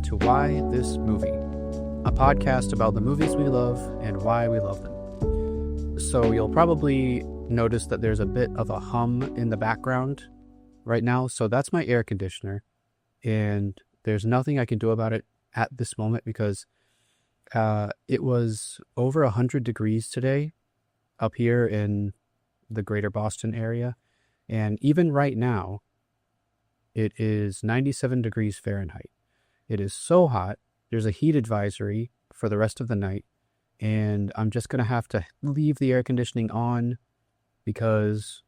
to Why This Movie, a podcast about the movies we love and why we love them. So you'll probably notice that there's a bit of a hum in the background right now. So that's my air conditioner, and there's nothing I can do about it at this moment because it was over 100 degrees today up here in the greater Boston area. And even right now, it is 97 degrees Fahrenheit. It is so hot. There's a heat advisory for the rest of the night. And I'm just going to have to leave the air conditioning on because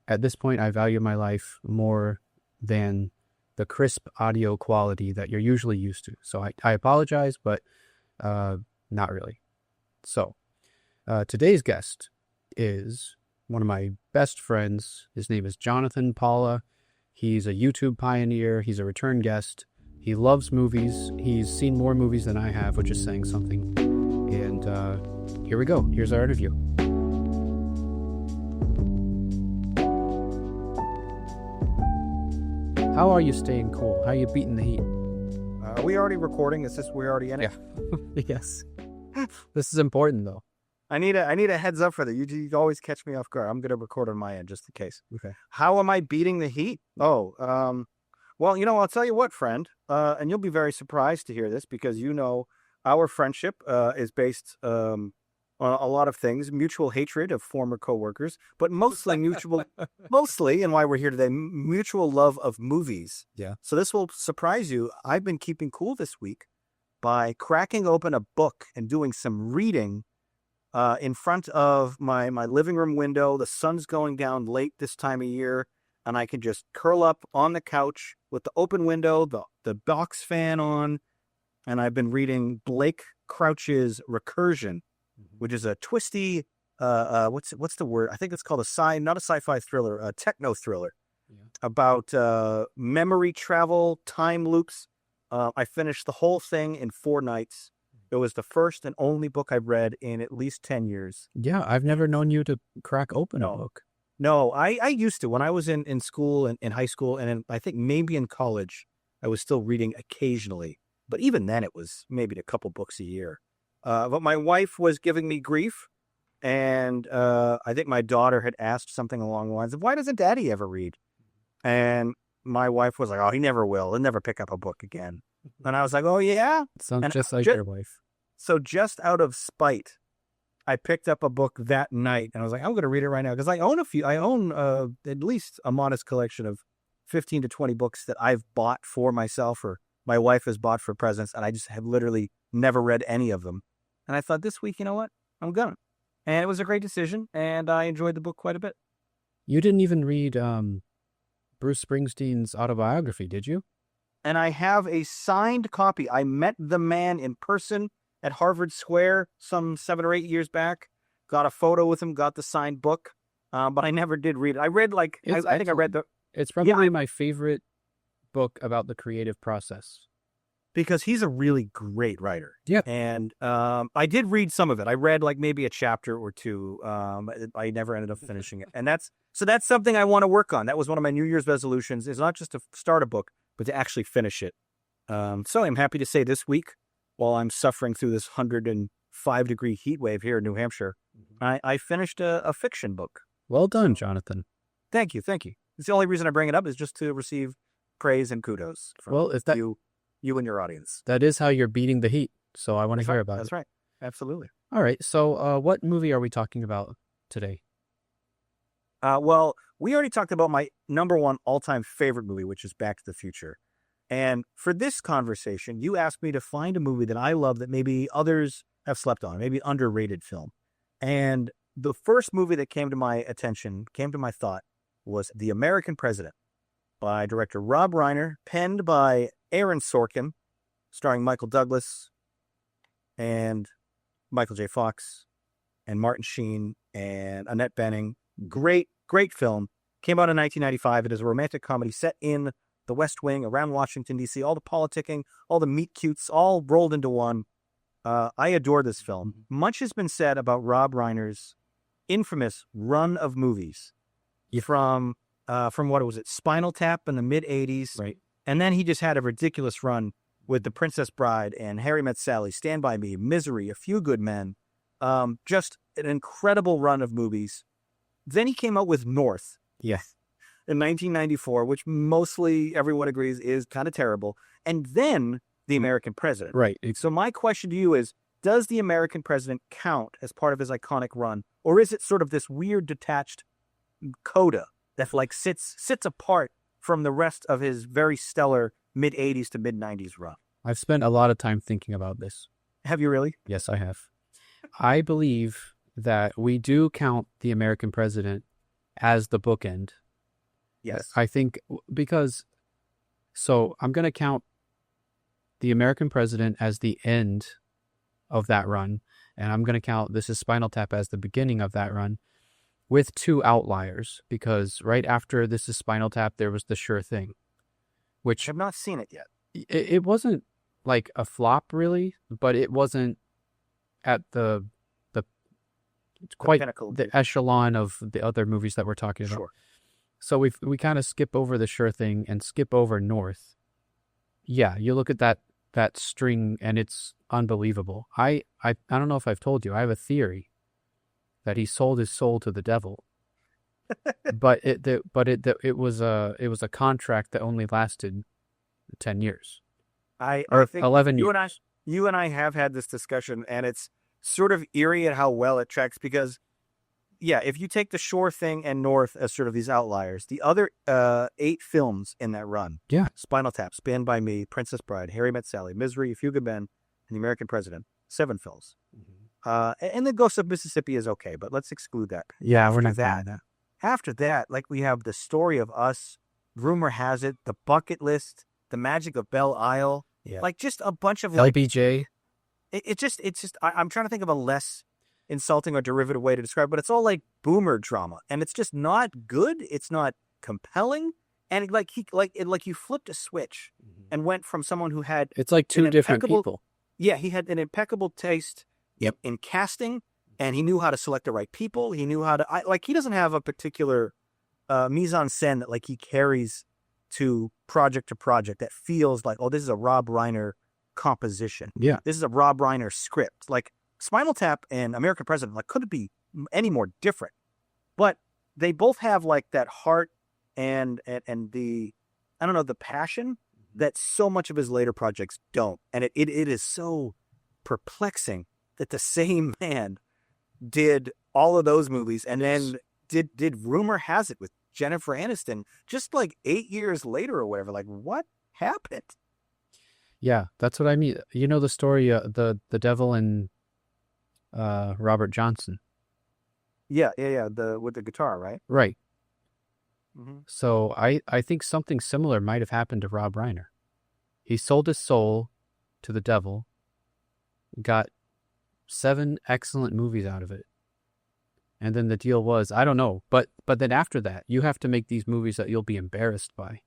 at this point, I value my life more than the crisp audio quality that you're usually used to. So I apologize, but not really. So today's guest is one of my best friends. His name is Jonathan Paula. He's a YouTube pioneer. He's a return guest. He loves movies. He's seen more movies than I have, which is saying something. And here we go. Here's our interview. How are you staying cool? How are you beating the heat? Are we already recording? We're already in it? Yeah. Yes. This is important, though. I need a heads up for that. You always catch me off guard. I'm going to record on my end just in case. Okay. How am I beating the heat? Well, I'll tell you what, friend, and you'll be very surprised to hear this because our friendship is based on a lot of things, mutual hatred of former coworkers, but mostly and why we're here today, mutual love of movies. Yeah. So this will surprise you. I've been keeping cool this week by cracking open a book and doing some reading in front of my living room window. The sun's going down late this time of year, and I can just curl up on the couch with the open window, the box fan on, and I've been reading Blake Crouch's Recursion, which is a twisty, what's the word? I think it's called not a sci-fi thriller, a techno thriller about memory travel, time loops. I finished the whole thing in 4 nights. It was the first and only book I've read in at least 10 years. Yeah, I've never known you to crack open a book. No, I used to. When I was in school, and in high school, and I think maybe in college, I was still reading occasionally. But even then, it was maybe a couple books a year. But my wife was giving me grief, and I think my daughter had asked something along the lines of, why doesn't Daddy ever read? And my wife was like, oh, he never will. He'll never pick up a book again. And I was like, oh, yeah? Sounds just like your wife. So just out of spite, I picked up a book that night, and I was like, I'm going to read it right now. Because I own at least a modest collection of 15 to 20 books that I've bought for myself or my wife has bought for presents, and I just have literally never read any of them. And I thought this week, you know what? I'm going to. And it was a great decision, and I enjoyed the book quite a bit. You didn't even read Bruce Springsteen's autobiography, did you? And I have a signed copy. I met the man in person at Harvard Square some 7 or 8 years back. Got a photo with him, got the signed book, but I never did read it. I read I think I read the... It's probably my favorite book about the creative process. Because he's a really great writer. Yeah. And I did read some of it. I read maybe a chapter or two. I never ended up finishing it. And that's something I want to work on. That was one of my New Year's resolutions, is not just to start a book, but to actually finish it. So I'm happy to say this week, while I'm suffering through this 105-degree heat wave here in New Hampshire, I finished a fiction book. Well done, Jonathan. Thank you. It's the only reason I bring it up is just to receive praise and kudos from you and your audience. That is how you're beating the heat, so I want to hear about it. That's right. Absolutely. All right, so what movie are we talking about today? Well, we already talked about my number one all-time favorite movie, which is Back to the Future. And for this conversation, you asked me to find a movie that I love that maybe others have slept on, maybe underrated film. And the first movie that came to my thought, was The American President by director Rob Reiner, penned by Aaron Sorkin, starring Michael Douglas and Michael J. Fox and Martin Sheen and Annette Bening. Great film. Came out in 1995. It is a romantic comedy set in the West Wing around Washington, D.C. All the politicking, all the meet cutes, all rolled into one. I adore this film. Much has been said about Rob Reiner's infamous run of movies from what was it, Spinal Tap in the mid-'80s. Right. And then he just had a ridiculous run with The Princess Bride and Harry Met Sally, Stand By Me, Misery, A Few Good Men. Just an incredible run of movies. Then he came out with North. Yes. In 1994, which mostly everyone agrees is kind of terrible. And then The American President. Right. So my question to you is, does The American President count as part of his iconic run? Or is it sort of this weird detached coda that like sits apart from the rest of his very stellar mid-'80s to mid-'90s run? I've spent a lot of time thinking about this. Have you really? Yes, I have. I believe that we do count The American President as the bookend. Yes. I think because, so I'm going to count The American President as the end of that run, and I'm going to count This Is Spinal Tap as the beginning of that run, with two outliers, because right after This Is Spinal Tap, there was The Sure Thing, which I have not seen it yet. it wasn't like a flop really, but it wasn't at the quite pinnacle. The echelon of the other movies that we're talking about. Sure. So we kind of skip over The Sure Thing and skip over North. Yeah, you look at that string and it's unbelievable. I don't know if I've told you, I have a theory that he sold his soul to the devil. but it was a contract that only lasted 10 years. I think 11 years. You and I have had this discussion, and it's sort of eerie at how well it tracks because, yeah, if you take The Sure Thing and North as sort of these outliers, the other 8 films in that run, Yeah. Spinal Tap, Stand By Me, Princess Bride, Harry Met Sally, Misery, A Few Good Men, and The American President, 7 films. Mm-hmm. And The Ghost of Mississippi is okay, but let's exclude that. Yeah, we're not that. After that, like we have The Story of Us, Rumor Has It, The Bucket List, The Magic of Belle Isle, like just a bunch of like LBJ. It's just I'm trying to think of a less insulting or derivative way to describe it, but it's all like boomer drama, and it's just not good. It's not compelling, and you flipped a switch and went from someone who had It's like two different people. Yeah, he had an impeccable taste in casting, and he knew how to select the right people. He knew how to he doesn't have a particular mise en scène that like he carries to project that feels like, oh, this is a Rob Reiner composition. Yeah. This is a Rob Reiner script. Like Spinal Tap and American President, like couldn't be any more different. But they both have like that heart and the, I don't know, the passion that so much of his later projects don't. And it is so perplexing that the same man did all of those movies and then did Rumor Has It with Jennifer Aniston just like 8 years later or whatever. Like, what happened? Yeah, that's what I mean. You know the story, the devil and Robert Johnson. Yeah. With the guitar, right? Right. Mm-hmm. So I think something similar might have happened to Rob Reiner. He sold his soul to the devil, got 7 excellent movies out of it. And then the deal was, I don't know, but then after that, you have to make these movies that you'll be embarrassed by.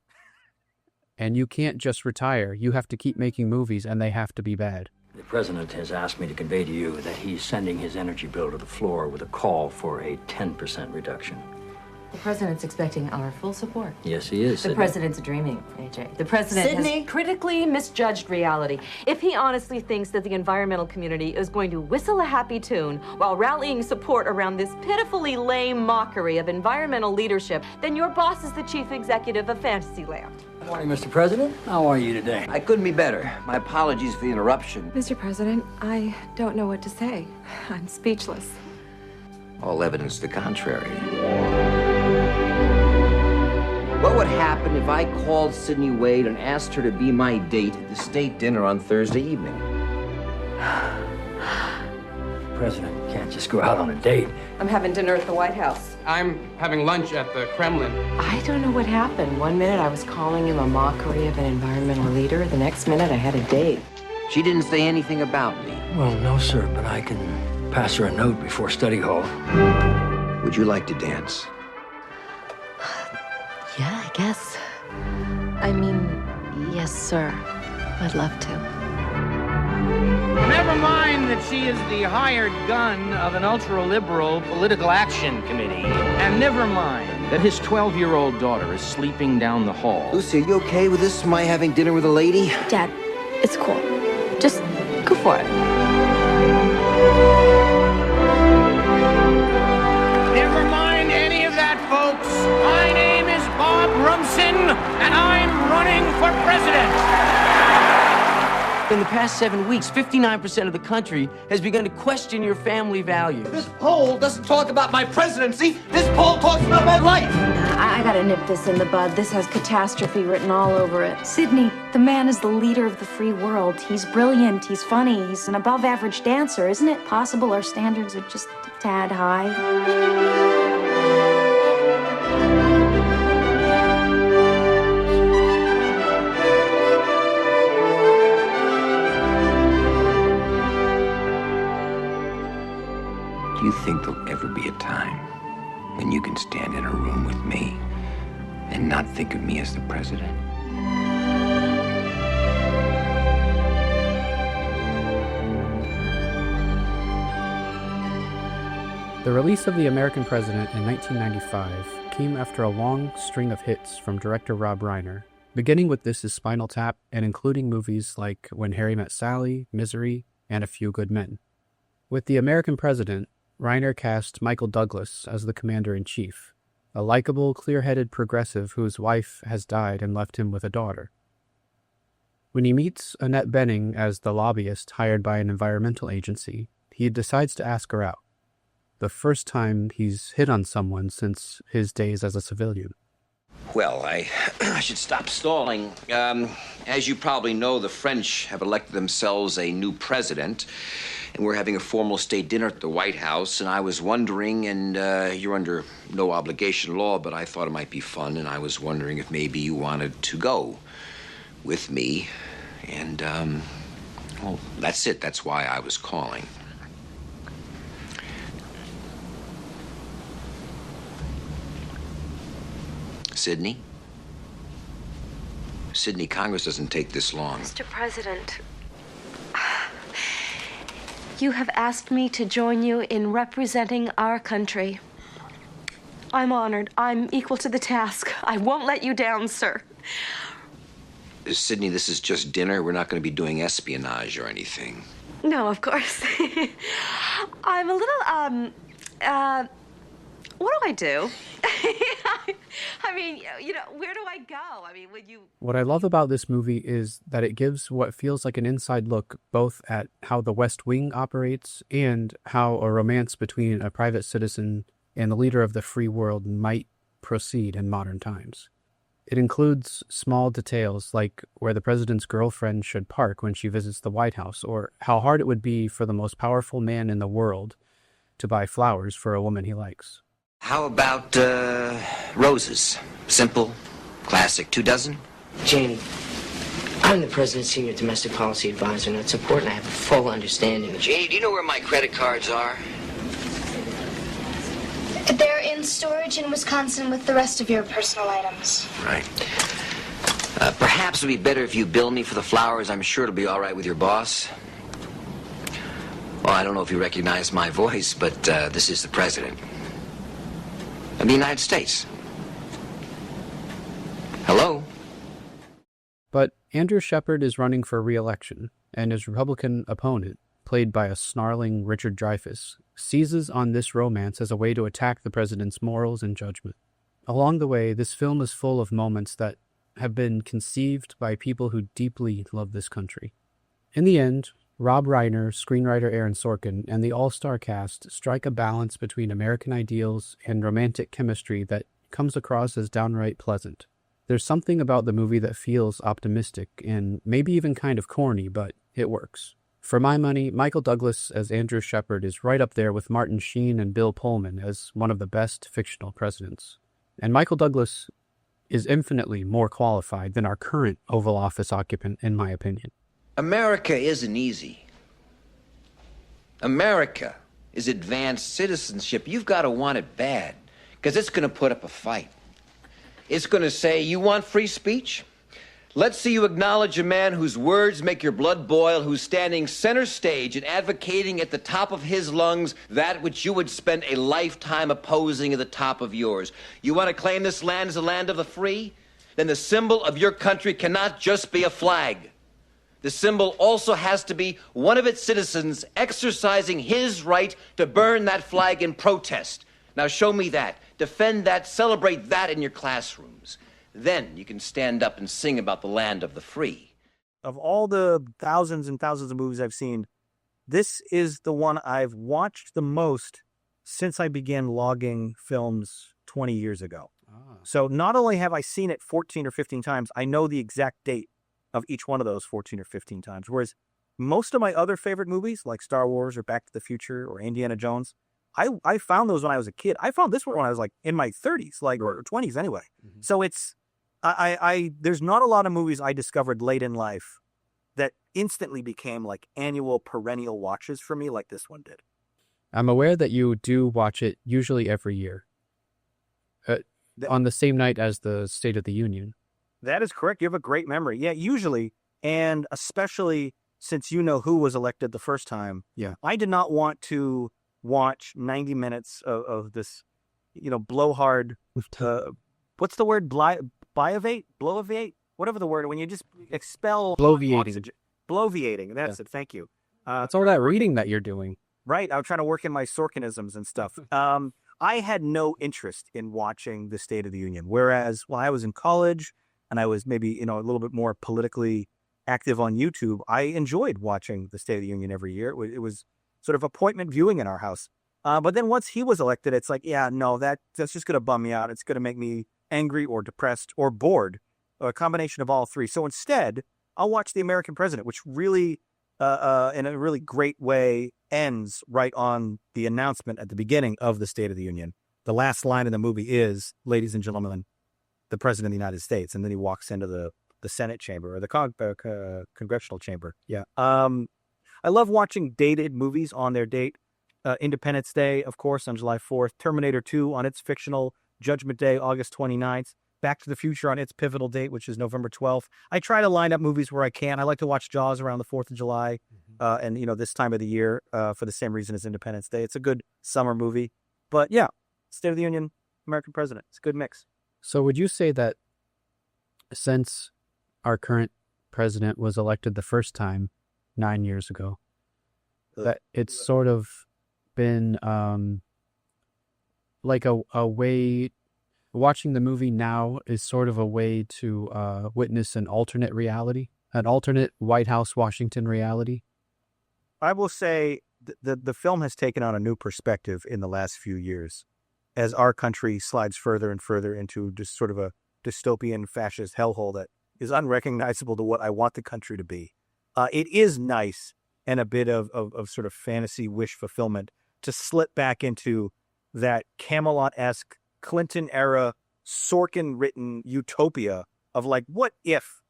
And you can't just retire. You have to keep making movies, and they have to be bad. The president has asked me to convey to you that he's sending his energy bill to the floor with a call for a 10% reduction. The president's expecting our full support. Yes, he is. The president's dreaming, AJ. The president has critically misjudged reality. If he honestly thinks that the environmental community is going to whistle a happy tune while rallying support around this pitifully lame mockery of environmental leadership, then your boss is the chief executive of Fantasyland. Good morning, Mr. President. How are you today? I couldn't be better. My apologies for the interruption. Mr. President, I don't know what to say. I'm speechless. All evidence to the contrary. What would happen if I called Sydney Wade and asked her to be my date at the state dinner on Thursday evening? The president can't just go out on a date. I'm having dinner at the White House. I'm having lunch at the Kremlin. I don't know what happened. One minute I was calling him a mockery of an environmental leader. The next minute I had a date. She didn't say anything about me. Well, no, sir, but I can pass her a note before study hall. Would you like to dance? Yeah, I guess. I mean, yes, sir. I'd love to. Never mind that she is the hired gun of an ultra-liberal political action committee. And never mind that his 12-year-old daughter is sleeping down the hall. Lucy, are you okay with this? My having dinner with a lady? Dad, It's cool. Just go for it. Never mind any of that, folks. My name is Bob Rumson, and I'm running for president. In the past 7 weeks, 59% of the country has begun to question your family values. This poll doesn't talk about my presidency. This poll talks about my life. I gotta nip this in the bud. This has catastrophe written all over it. Sydney, the man is the leader of the free world. He's brilliant, he's funny, he's an above-average dancer. Isn't it possible our standards are just a tad high? Do you think there'll ever be a time when you can stand in a room with me and not think of me as the president? The release of The American President in 1995 came after a long string of hits from director Rob Reiner, beginning with This Is Spinal Tap and including movies like When Harry Met Sally, Misery, and A Few Good Men. With The American President, Reiner cast Michael Douglas as the commander-in-chief, a likable, clear-headed progressive whose wife has died and left him with a daughter. When he meets Annette Bening as the lobbyist hired by an environmental agency, he decides to ask her out. The first time he's hit on someone since his days as a civilian. Well, I should stop stalling. As you probably know, the French have elected themselves a new president, and we're having a formal state dinner at the White House, and I was wondering, and you're under no obligation law, but I thought it might be fun, and I was wondering if maybe you wanted to go with me, and, well, that's it. That's why I was calling. Sydney? Sydney, Congress doesn't take this long. Mr. President, you have asked me to join you in representing our country. I'm honored. I'm equal to the task. I won't let you down, sir. Sydney, this is just dinner. We're not going to be doing espionage or anything. No, of course. I'm a little, what do I do? I mean, you know, where do I go? I mean, would you... What I love about this movie is that it gives what feels like an inside look both at how the West Wing operates and how a romance between a private citizen and the leader of the free world might proceed in modern times. It includes small details like where the president's girlfriend should park when she visits the White House, or how hard it would be for the most powerful man in the world to buy flowers for a woman he likes. How about, roses? Simple, classic, 2 dozen? Janie, I'm the president's senior domestic policy advisor, and it's important I have a full understanding. Janie, do you know where my credit cards are? They're in storage in Wisconsin with the rest of your personal items. Right. Perhaps it would be better if you bill me for the flowers. I'm sure it'll be all right with your boss. Well, I don't know if you recognize my voice, but this is the president of the United States. Hello? But Andrew Shepard is running for re-election, and his Republican opponent, played by a snarling Richard Dreyfuss, seizes on this romance as a way to attack the president's morals and judgment. Along the way, this film is full of moments that have been conceived by people who deeply love this country. In the end, Rob Reiner, screenwriter Aaron Sorkin, and the all-star cast strike a balance between American ideals and romantic chemistry that comes across as downright pleasant. There's something about the movie that feels optimistic and maybe even kind of corny, but it works. For my money, Michael Douglas as Andrew Shepard is right up there with Martin Sheen and Bill Pullman as one of the best fictional presidents. And Michael Douglas is infinitely more qualified than our current Oval Office occupant, in my opinion. America isn't easy. America is advanced citizenship. You've got to want it bad, because it's going to put up a fight. It's going to say, you want free speech? Let's see you acknowledge a man whose words make your blood boil, who's standing center stage and advocating at the top of his lungs that which you would spend a lifetime opposing at the top of yours. You want to claim this land as the land of the free? Then the symbol of your country cannot just be a flag. The symbol also has to be one of its citizens exercising his right to burn that flag in protest. Now show me that. Defend that. Celebrate that in your classrooms. Then you can stand up and sing about the land of the free. Of all the thousands and thousands of movies I've seen, this is the one I've watched the most since I began logging films 20 years ago. So not only have I seen it 14 or 15 times, I know the exact date of each one of those 14 or 15 times. Whereas most of my other favorite movies, like Star Wars or Back to the Future or Indiana Jones, I found those when I was a kid. I found this one when I was like in my 30s, or 20s anyway. Mm-hmm. So it's, there's not a lot of movies I discovered late in life that instantly became like annual perennial watches for me like this one did. I'm aware that you do watch it usually every year on the same night as the State of the Union. That is correct. You have a great memory. Yeah, usually, and especially since you know who was elected the first time. Yeah. I did not want to watch 90 minutes of this, blowhard, what's the word? Blowviate? Whatever the word, when you just expel bloviating. Oxygen. Bloviating, that's it. Thank you. That's all that reading that you're doing. Right. I was trying to work in my Sorkinisms and stuff. I had no interest in watching the State of the Union, whereas while I was in college and I was maybe, a little bit more politically active on YouTube, I enjoyed watching the State of the Union every year. It was sort of appointment viewing in our house. But then once he was elected, it's like, yeah, no, that's just going to bum me out. It's going to make me angry or depressed or bored, or a combination of all three. So instead, I'll watch The American President, which really, in a really great way, ends right on the announcement at the beginning of the State of the Union. The last line in the movie is, "Ladies and gentlemen, the President of the United States," and then he walks into the Senate chamber or the congressional chamber. Yeah. I love watching dated movies on their date. Independence Day, of course, on July 4th. Terminator 2 on its fictional Judgment Day, August 29th. Back to the Future on its pivotal date, which is November 12th. I try to line up movies where I can. I like to watch Jaws around the 4th of July and, this time of the year for the same reason as Independence Day. It's a good summer movie. But yeah, State of the Union, American President. It's a good mix. So would you say that since our current president was elected the first time 9 years ago, that it's sort of been like a way, watching the movie now is sort of a way to witness an alternate reality, an alternate White House, Washington reality? I will say the film has taken on a new perspective in the last few years as our country slides further and further into just sort of a dystopian fascist hellhole that is unrecognizable to what I want the country to be. It is nice and a bit of sort of fantasy wish fulfillment to slip back into that Camelot-esque Clinton-era Sorkin-written utopia of like, what if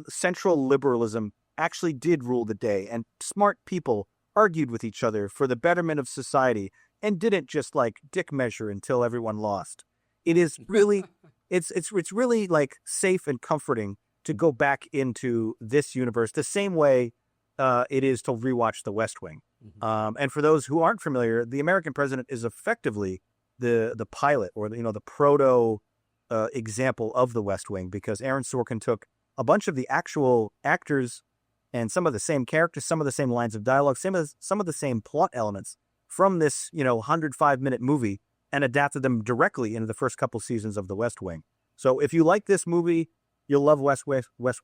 central liberalism actually did rule the day and smart people argued with each other for the betterment of society and didn't just like dick measure until everyone lost? It is really, it's really like safe and comforting to go back into this universe the same way it is to rewatch The West Wing. Mm-hmm. And for those who aren't familiar, The American President is effectively the pilot or the proto example of The West Wing, because Aaron Sorkin took a bunch of the actual actors and some of the same characters, some of the same lines of dialogue, some of the same plot elements from this 105-minute movie and adapted them directly into the first couple seasons of The West Wing. So if you like this movie, you'll love West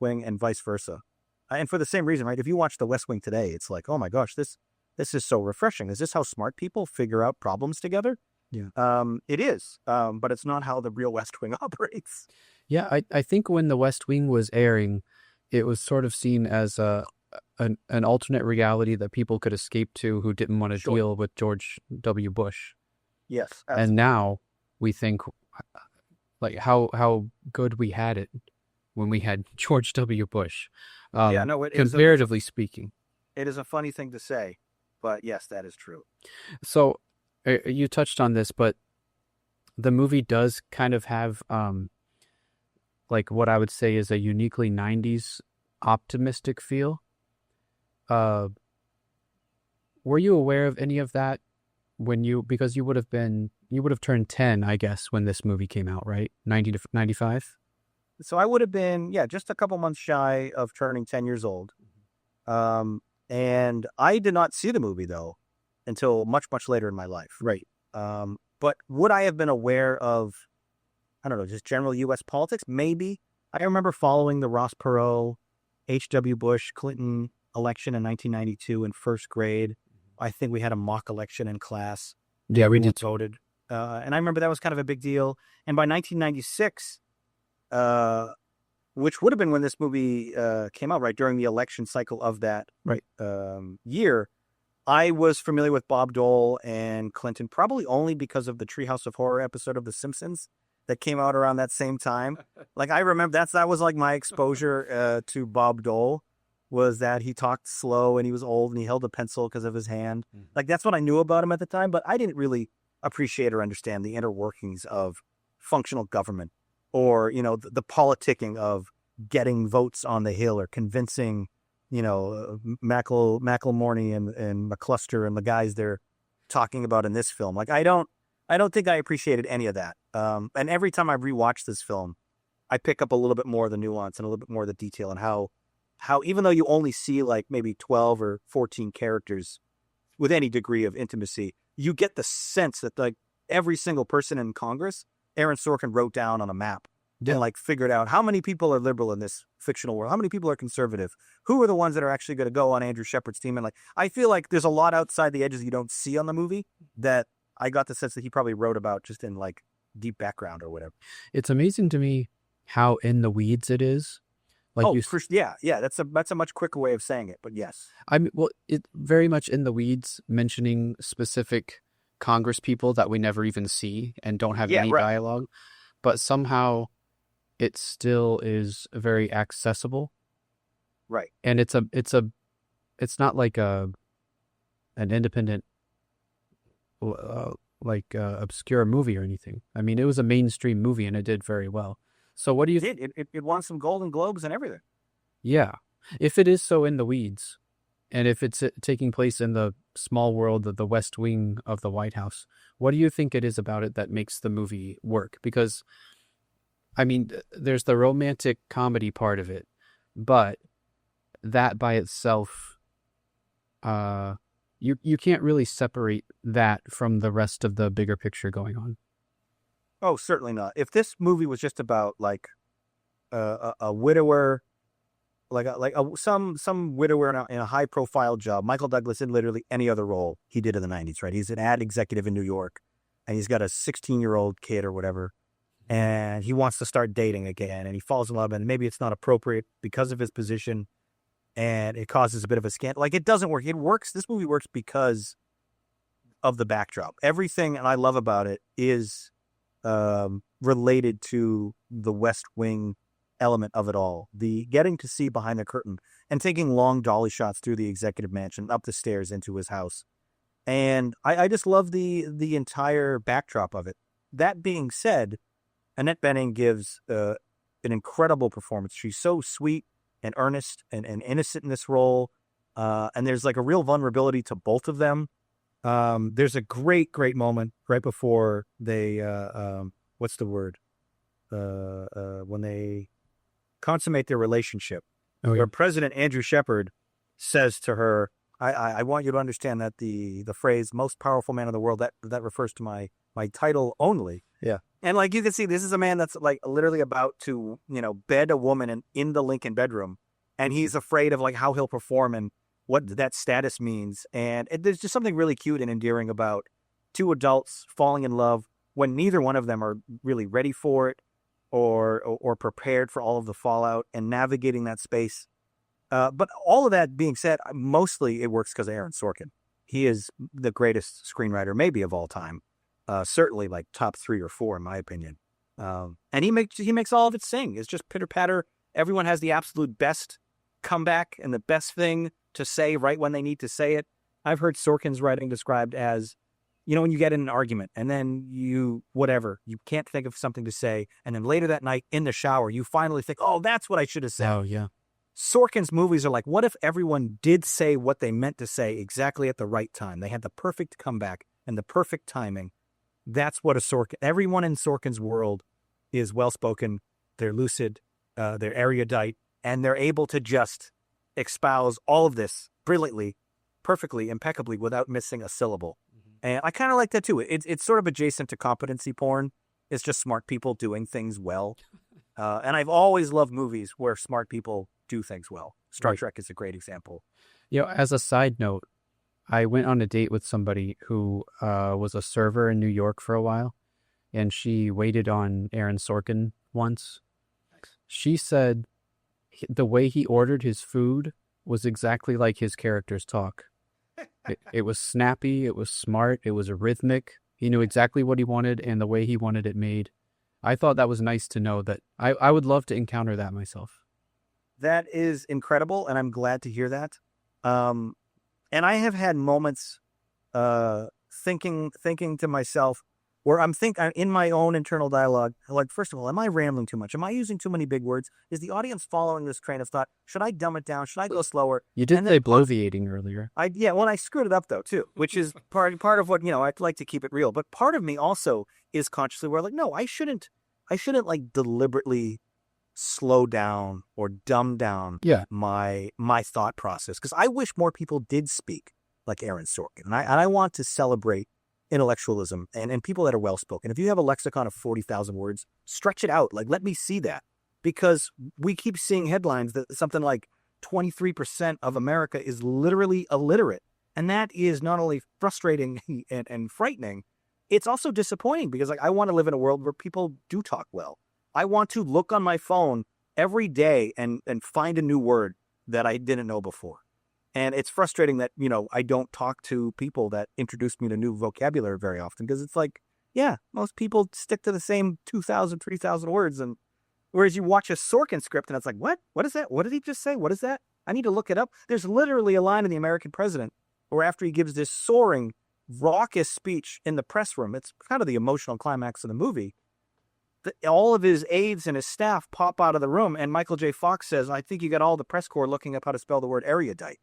Wing and vice versa. And for the same reason, right? If you watch The West Wing today, it's like, oh my gosh, this is so refreshing. Is this how smart people figure out problems together? Yeah. It is, but it's not how the real West Wing operates. Yeah, I think when The West Wing was airing, it was sort of seen as an alternate reality that people could escape to who didn't want to deal with George W. Bush. Yes. Absolutely. And now we think like how good we had it when we had George W. Bush. Comparatively speaking. It is a funny thing to say, but yes, that is true. So you touched on this, but the movie does kind of have like what I would say is a uniquely 90s optimistic feel. Were you aware of any of that because you would have turned 10, I guess, when this movie came out, right? 90 to 95? So I would have been, just a couple months shy of turning 10 years old. And I did not see the movie, though, until much, much later in my life. Right. But would I have been aware of, I don't know, just general U.S. politics? Maybe. I remember following the Ross Perot, H.W. Bush, Clinton election in 1992 in first grade. I think we had a mock election in class. Yeah, we did. Voted. And I remember that was kind of a big deal. And by 1996, which would have been when this movie came out, right, during the election cycle of that year, I was familiar with Bob Dole and Clinton, probably only because of the Treehouse of Horror episode of The Simpsons that came out around that same time. Like, I remember that was like my exposure to Bob Dole, was that he talked slow and he was old and he held a pencil because of his hand. Like, that's what I knew about him at the time, but I didn't really appreciate or understand the inner workings of functional government, or, you know, the politicking of getting votes on the Hill, or convincing, you know, McElmorny and McCluster and the guys they're talking about in this film. Like, I don't think I appreciated any of that. And every time I rewatch this film, I pick up a little bit more of the nuance and a little bit more of the detail, and how even though you only see like maybe 12 or 14 characters with any degree of intimacy, you get the sense that like every single person in Congress, Aaron Sorkin wrote down on a map and like figured out how many people are liberal in this fictional world, how many people are conservative, who are the ones that are actually going to go on Andrew Shepard's team. And like, I feel like there's a lot outside the edges you don't see on the movie that I got the sense that he probably wrote about just in like deep background or whatever. It's amazing to me how in the weeds it is. Like, yeah. That's a much quicker way of saying it, but yes. I mean, well, it very much in the weeds, mentioning specific Congress people that we never even see and don't have any dialogue, but somehow it still is very accessible. Right. And it's not like an independent, obscure movie or anything. I mean, it was a mainstream movie and it did very well. So what do you think? It won some Golden Globes and everything. Yeah. If it is so in the weeds, and if it's taking place in the small world of the West Wing of the White House, what do you think it is about it that makes the movie work? Because, I mean, there's the romantic comedy part of it, but that by itself, you can't really separate that from the rest of the bigger picture going on. Oh, certainly not. If this movie was just about like a widower, some widower in a high profile job, Michael Douglas in literally any other role he did in the 90s, right? He's an ad executive in New York, and he's got a 16-year-old kid or whatever, and he wants to start dating again, and he falls in love, and maybe it's not appropriate because of his position, and it causes a bit of a scandal. Like, it doesn't work. It works. This movie works because of the backdrop. Everything I love about it is related to the West Wing element of it all. The getting to see behind the curtain and taking long dolly shots through the executive mansion, up the stairs into his house. And I just love the entire backdrop of it. That being said, Annette Bening gives an incredible performance. She's so sweet and earnest and innocent in this role. And there's like a real vulnerability to both of them. There's a great moment right before they, what's the word? When they consummate their relationship, where President Andrew Shepard says to her, I want you to understand that the phrase "most powerful man in the world," that refers to my title only. Yeah. And like, you can see, this is a man that's like literally about to, you know, bed a woman in the Lincoln bedroom, and he's afraid of like how he'll perform and what that status means. And there's just something really cute and endearing about two adults falling in love when neither one of them are really ready for it or prepared for all of the fallout and navigating that space. But all of that being said, mostly it works because of Aaron Sorkin. He is the greatest screenwriter maybe of all time. Certainly like top 3 or 4 in my opinion. And he makes all of it sing. It's just pitter patter. Everyone has the absolute best comeback and the best thing to say right when they need to say it. I've heard Sorkin's writing described as, you know, when you get in an argument and then you can't think of something to say. And then later that night in the shower, you finally think, oh, that's what I should have said. Oh, yeah. Sorkin's movies are like, what if everyone did say what they meant to say exactly at the right time? They had the perfect comeback and the perfect timing. That's what everyone in Sorkin's world is well-spoken. They're lucid, they're erudite, and they're able to just espouse all of this brilliantly, perfectly, impeccably, without missing a syllable. And I kind of like that too. It's sort of adjacent to competency porn. It's just smart people doing things well. And I've always loved movies where smart people do things well. Star Trek is a great example. As a side note, I went on a date with somebody who was a server in New York for a while, and she waited on Aaron Sorkin once. She said the way he ordered his food was exactly like his character's talk. It was snappy, it was smart, it was rhythmic. He knew exactly what he wanted and the way he wanted it made. I thought that was nice to know. That I would love to encounter that myself. That is incredible, and I'm glad to hear that. And I have had moments thinking to myself where I'm in my own internal dialogue, like, first of all, am I rambling too much? Am I using too many big words? Is the audience following this train of thought? Should I dumb it down? Should I go slower? You did say bloviating earlier. Well, I screwed it up though too, which is part of what, I'd like to keep it real. But part of me also is consciously where, like, no, I shouldn't like deliberately slow down or dumb down my thought process, because I wish more people did speak like Aaron Sorkin, and I want to celebrate intellectualism and people that are well spoken. If you have a lexicon of 40,000 words, stretch it out. Like, let me see that, because we keep seeing headlines that something like 23% of America is literally illiterate, and that is not only frustrating and frightening, it's also disappointing, because, like, I want to live in a world where people do talk well. I want to look on my phone every day and find a new word that I didn't know before. And it's frustrating that, I don't talk to people that introduce me to new vocabulary very often, because it's like, most people stick to the same 2,000, 3,000 words. And whereas you watch a Sorkin script and it's like, what? What is that? What did he just say? What is that? I need to look it up. There's literally a line in The American President where, after he gives this soaring, raucous speech in the press room, it's kind of the emotional climax of the movie, all of his aides and his staff pop out of the room, and Michael J. Fox says, I think you got all the press corps looking up how to spell the word erudite.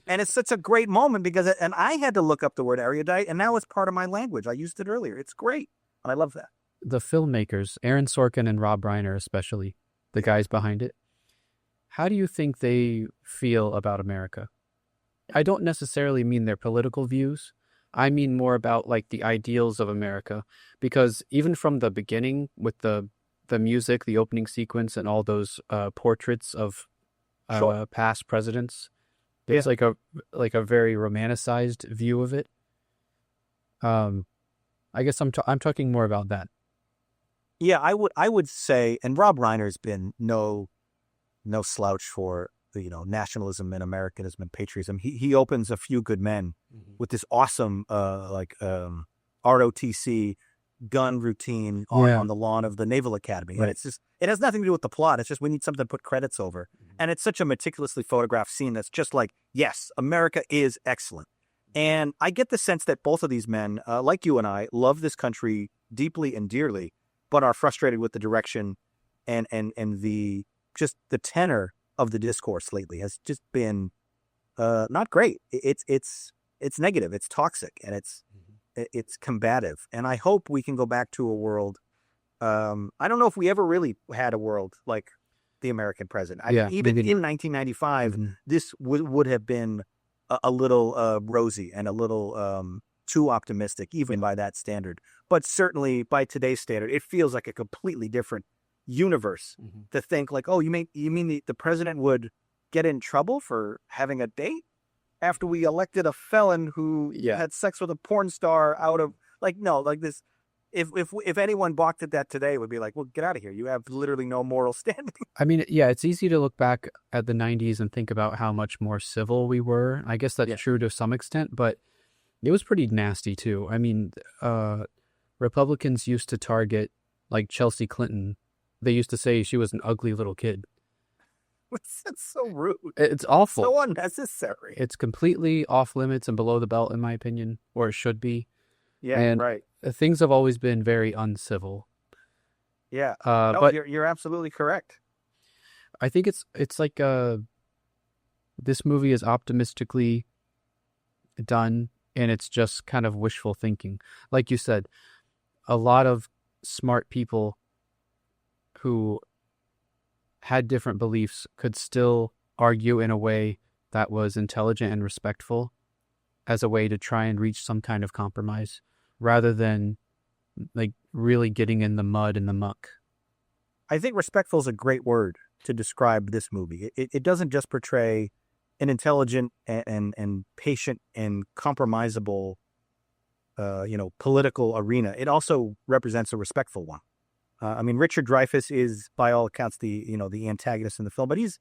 And it's such a great moment, because and I had to look up the word erudite, and now it's part of my language. I used it earlier. It's great. And I love that. The filmmakers, Aaron Sorkin and Rob Reiner especially, the guys behind it, how do you think they feel about America? I don't necessarily mean their political views. I mean more about, like, the ideals of America, because even from the beginning with the music, the opening sequence, and all those portraits of past presidents, there's like a very romanticized view of it. I guess I'm talking more about that. Yeah, I would say, and Rob Reiner's been no slouch for nationalism and Americanism and patriotism. He opens A Few Good Men with this awesome ROTC gun routine on the lawn of the Naval Academy. Right. And it has nothing to do with the plot. It's just we need something to put credits over. And it's such a meticulously photographed scene that's just like, yes, America is excellent. And I get the sense that both of these men, like you and I, love this country deeply and dearly, but are frustrated with the direction and the tenor of the discourse lately has just been not great. It's negative. It's toxic, and it's combative. And I hope we can go back to a world. I don't know if we ever really had a world like the American president. Even in 1995, this would have been a little rosy and a little too optimistic, even by that standard. But certainly by today's standard, it feels like a completely different universe to think like, oh, you mean the president would get in trouble for having a date after we elected a felon who had sex with a porn star out of, like, no, like this. If anyone balked at that today, it would be like, well, get out of here. You have literally no moral standing. I mean, it's easy to look back at the 90s and think about how much more civil we were. I guess that's true to some extent, but it was pretty nasty too. I mean, Republicans used to target, like, Chelsea Clinton. They used to say she was an ugly little kid. That's so rude. It's awful. So unnecessary. It's completely off limits and below the belt, in my opinion, or it should be. Yeah, and right. Things have always been very uncivil. Yeah, but you're absolutely correct. I think it's like this movie is optimistically done, and it's just kind of wishful thinking. Like you said, a lot of smart people who had different beliefs could still argue in a way that was intelligent and respectful as a way to try and reach some kind of compromise rather than like really getting in the mud and the muck. I think respectful is a great word to describe this movie. It doesn't just portray an intelligent and patient and compromisable, political arena. It also represents a respectful one. I mean, Richard Dreyfuss is, by all accounts, the antagonist in the film, but he's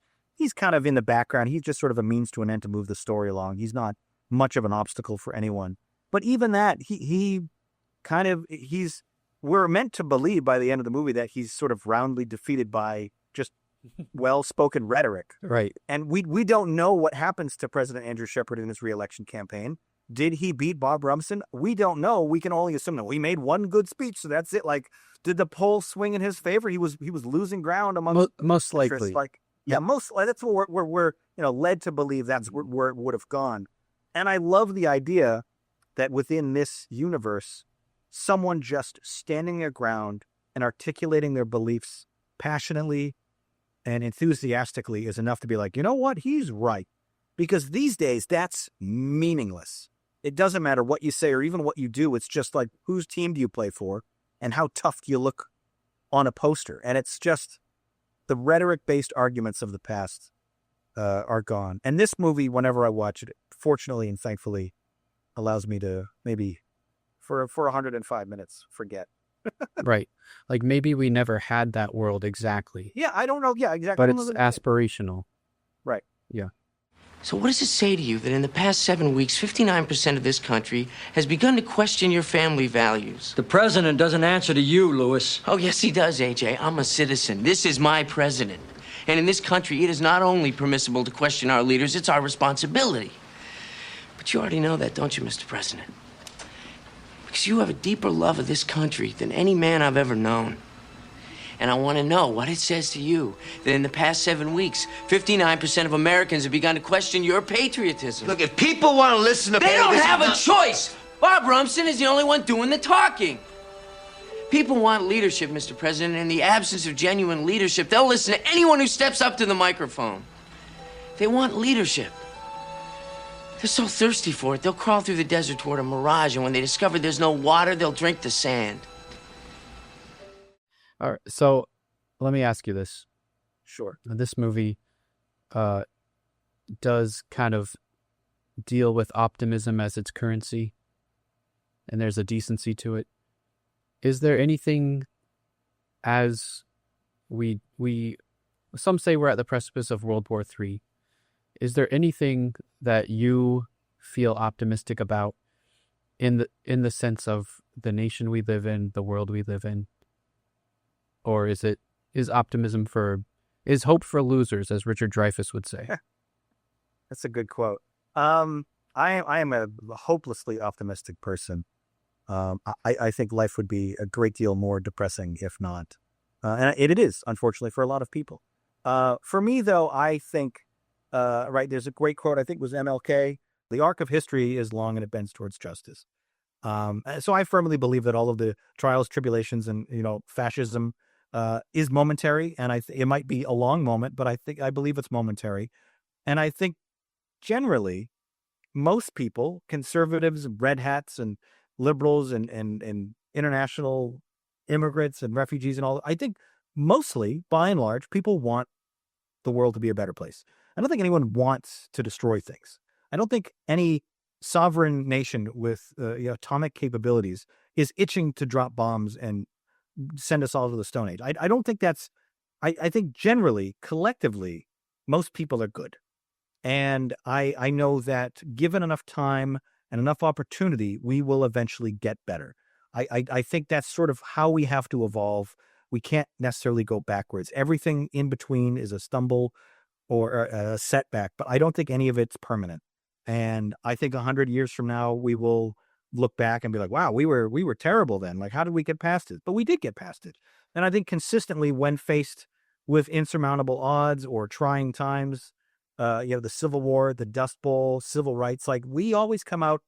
kind of in the background. He's just sort of a means to an end to move the story along. He's not much of an obstacle for anyone. But even that, we're meant to believe by the end of the movie that he's sort of roundly defeated by just well-spoken rhetoric. Right. And we don't know what happens to President Andrew Shepard in his re-election campaign. Did he beat Bob Rumson? We don't know. We can only assume that he made one good speech, so that's it. Like, did the polls swing in his favor? He was losing ground among most likely. That's what we're led to believe that's where it would have gone. And I love the idea that within this universe, someone just standing their ground and articulating their beliefs passionately and enthusiastically is enough to be like, you know what, he's right. Because these days, that's meaningless. It doesn't matter what you say or even what you do. It's just like, whose team do you play for and how tough do you look on a poster? And it's just the rhetoric-based arguments of the past are gone. And this movie, whenever I watch it, fortunately and thankfully, allows me to maybe for 105 minutes forget. Right. Like maybe we never had that world exactly. Yeah, I don't know. Yeah, exactly. But it's aspirational. Right. Yeah. So what does it say to you that in the past 7 weeks, 59% of this country has begun to question your family values? The president doesn't answer to you, Louis. Oh, yes, he does, AJ. I'm a citizen. This is my president. And in this country, it is not only permissible to question our leaders, it's our responsibility. But you already know that, don't you, Mr. President? Because you have a deeper love of this country than any man I've ever known. And I want to know what it says to you that in the past 7 weeks, 59% of Americans have begun to question your patriotism. Look, if people want to listen to... They don't have a choice! Bob Rumson is the only one doing the talking. People want leadership, Mr. President. In the absence of genuine leadership, they'll listen to anyone who steps up to the microphone. They want leadership. They're so thirsty for it, they'll crawl through the desert toward a mirage, and when they discover there's no water, they'll drink the sand. All right, so let me ask you this. Sure. This movie does kind of deal with optimism as its currency, and there's a decency to it. Is there anything, as we some say we're at the precipice of World War III, is there anything that you feel optimistic about in the sense of the nation we live in, the world we live in? Or is hope for losers, as Richard Dreyfuss would say? That's a good quote. I am a hopelessly optimistic person. I think life would be a great deal more depressing if not. And it is, unfortunately, for a lot of people. For me, though, I think, there's a great quote, I think it was MLK, the arc of history is long and it bends towards justice. So I firmly believe that all of the trials, tribulations, and, fascism is momentary. And it might be a long moment, but I believe it's momentary. And I think generally, most people, conservatives, red hats, and liberals, and international immigrants and refugees and all, I think mostly, by and large, people want the world to be a better place. I don't think anyone wants to destroy things. I don't think any sovereign nation with atomic capabilities is itching to drop bombs and send us all to the Stone Age. I don't think that's... I think generally, collectively, most people are good. And I know that given enough time and enough opportunity, we will eventually get better. I think that's sort of how we have to evolve. We can't necessarily go backwards. Everything in between is a stumble or a setback, but I don't think any of it's permanent. And I think 100 years from now, we will look back and be like, wow, we were terrible then. Like, how did we get past it? But we did get past it. And I think consistently when faced with insurmountable odds or trying times, the Civil War, the Dust Bowl, civil rights, like we always come out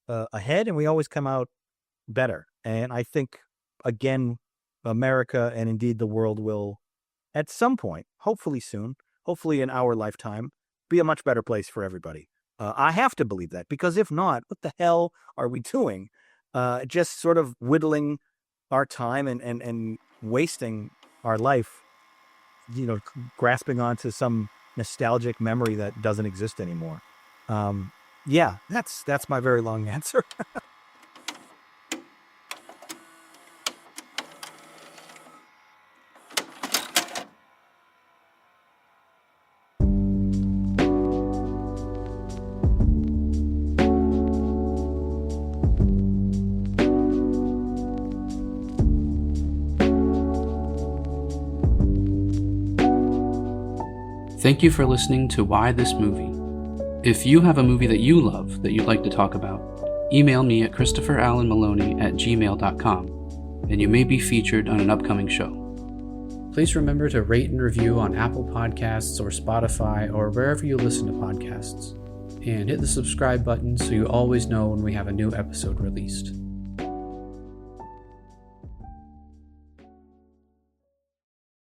ahead and we always come out better. And I think, again, America and indeed the world will, at some point, hopefully soon, hopefully in our lifetime, be a much better place for everybody. I have to believe that, because if not, what the hell are we doing? Just sort of whittling our time and wasting our life, grasping onto some nostalgic memory that doesn't exist anymore. Yeah, that's my very long answer. Thank you for listening to Why This Movie. If you have a movie that you love that you'd like to talk about, email me at christopherallenmaloney@gmail.com, and you may be featured on an upcoming show. Please remember to rate and review on Apple Podcasts or Spotify or wherever you listen to podcasts, and hit the subscribe button so you always know when we have a new episode released.